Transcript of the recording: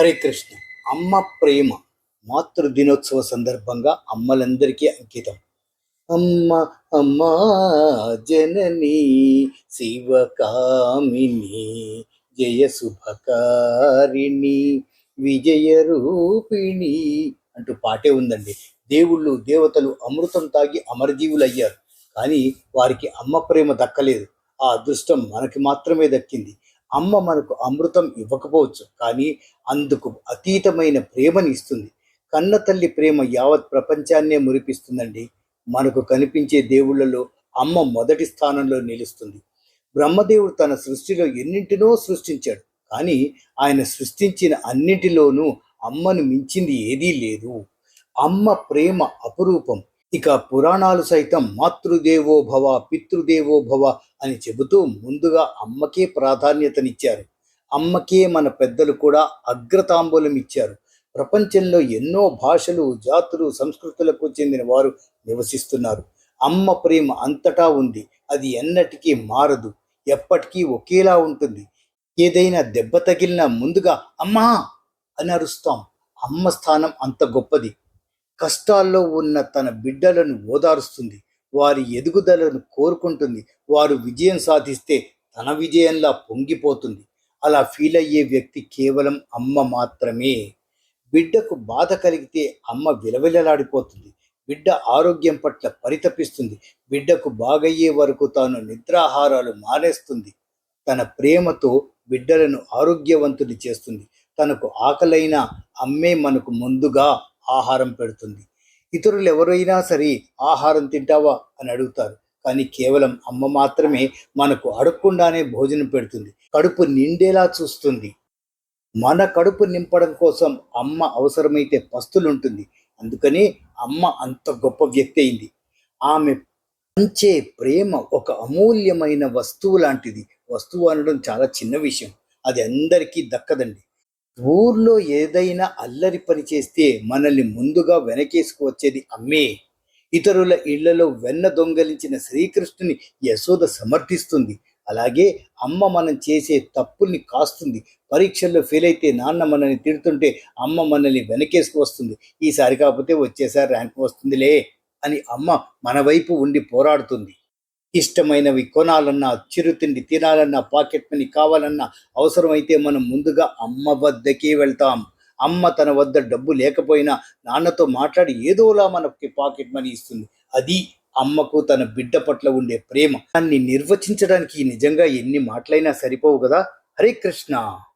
హరే కృష్ణ. అమ్మ ప్రేమ మాతృ దినోత్సవ సందర్భంగా అమ్మలందరికీ అంకితం. అమ్మ అమ్మా జనని శివకామిని జయ శుభకారిణి విజయ రూపిణి అంటూ పాటే ఉందండి. దేవుళ్ళు దేవతలు అమృతం తాగి అమరజీవులయ్యారు, కానీ వారికి అమ్మ ప్రేమ దక్కలేదు. ఆ అదృష్టం మనకి మాత్రమే దక్కింది. అమ్మ మనకు అమృతం ఇవ్వకపోవచ్చు, కానీ అందుకు అతీతమైన ప్రేమని ఇస్తుంది. కన్న తల్లి ప్రేమ యావత్ ప్రపంచాన్నే మురిపిస్తుందండి. మనకు కనిపించే దేవుళ్ళలో అమ్మ మొదటి స్థానంలో నిలుస్తుంది. బ్రహ్మదేవుడు తన సృష్టిలో ఎన్నింటినో సృష్టించాడు, కానీ ఆయన సృష్టించిన అన్నింటిలోనూ అమ్మను మించింది ఏదీ లేదు. అమ్మ ప్రేమ అపురూపం. ఇక పురాణాలు సైతం మాతృదేవో భవ పితృదేవో భవ అని చెబుతూ ముందుగా అమ్మకే ప్రాధాన్యతనిచ్చారు. అమ్మకే మన పెద్దలు కూడా అగ్రతాంబూలం ఇచ్చారు. ప్రపంచంలో ఎన్నో భాషలు, జాతులు, సంస్కృతులకు చెందిన వారు నివసిస్తున్నారు. అమ్మ ప్రేమ అంతటా ఉంది. అది ఎన్నటికీ మారదు, ఎప్పటికీ ఒకేలా ఉంటుంది. ఏదైనా దెబ్బ తగిలినా ముందుగా అమ్మా అని అరుస్తాం. అమ్మ స్థానం అంత గొప్పది. కష్టాల్లో ఉన్న తన బిడ్డలను ఓదారుస్తుంది, వారి ఎదుగుదలను కోరుకుంటుంది. వారు విజయం సాధిస్తే తన విజయంలా పొంగిపోతుంది. అలా ఫీల్ అయ్యే వ్యక్తి కేవలం అమ్మ మాత్రమే. బిడ్డకు బాధ కలిగితే అమ్మ విలవిలలాడిపోతుంది. బిడ్డ ఆరోగ్యం పట్ల పరితపిస్తుంది. బిడ్డకు బాగయ్యే వరకు తాను నిద్రాహారాలు మానేస్తుంది. తన ప్రేమతో బిడ్డలను ఆరోగ్యవంతుని చేస్తుంది. తనకు ఆకలైన అమ్మే మనకు ముందుగా ఆహారం పెడుతుంది. ఇతరులు ఎవరైనా సరే ఆహారం తింటావా అని అడుగుతారు, కానీ కేవలం అమ్మ మాత్రమే మనకు అడగకుండానే భోజనం పెడుతుంది. కడుపు నిండేలా చూస్తుంది. మన కడుపు నింపడం కోసం అమ్మ అవసరమైతే పస్తులుంటుంది. అందుకని అమ్మ అంత గొప్ప వ్యక్తి అయింది. ఆమె పంచే ప్రేమ ఒక అమూల్యమైన వస్తువు లాంటిది. వస్తువు అనడం చాలా చిన్న విషయం, అది అందరికీ దక్కదండి. ఊర్లో ఏదైనా అల్లరి పని చేస్తే మనల్ని ముందుగా వెనకేసుకు వచ్చేది అమ్మే. ఇతరుల ఇళ్లలో వెన్న దొంగలించిన శ్రీకృష్ణుని యశోద సమర్థిస్తుంది. అలాగే అమ్మ మనం చేసే తప్పుల్ని కాస్తుంది. పరీక్షల్లో ఫెయిల్ అయితే నాన్న మనల్ని తిడుతుంటే అమ్మ మనల్ని వెనకేసుకు వస్తుంది. ఈసారి కాకపోతే వచ్చేసారి ర్యాంక్ వస్తుందిలే అని అమ్మ మన వైపు ఉండి పోరాడుతుంది. ఇష్టమైనవి కొనాలన్నా, చిరుతిండి తినాలన్నా, పాకెట్ మనీ కావాలన్నా అవసరమైతే మనం ముందుగా అమ్మ వద్దకే వెళ్తాం. అమ్మ తన వద్ద డబ్బు లేకపోయినా నాన్నతో మాట్లాడి ఏదోలా మనకి పాకెట్ మనీ ఇస్తుంది. అది అమ్మకు తన బిడ్డ పట్ల ఉండే ప్రేమ. దాన్ని నిర్వచించడానికి నిజంగా ఎన్ని మాటలైనా సరిపోవు కదా. హరే కృష్ణ.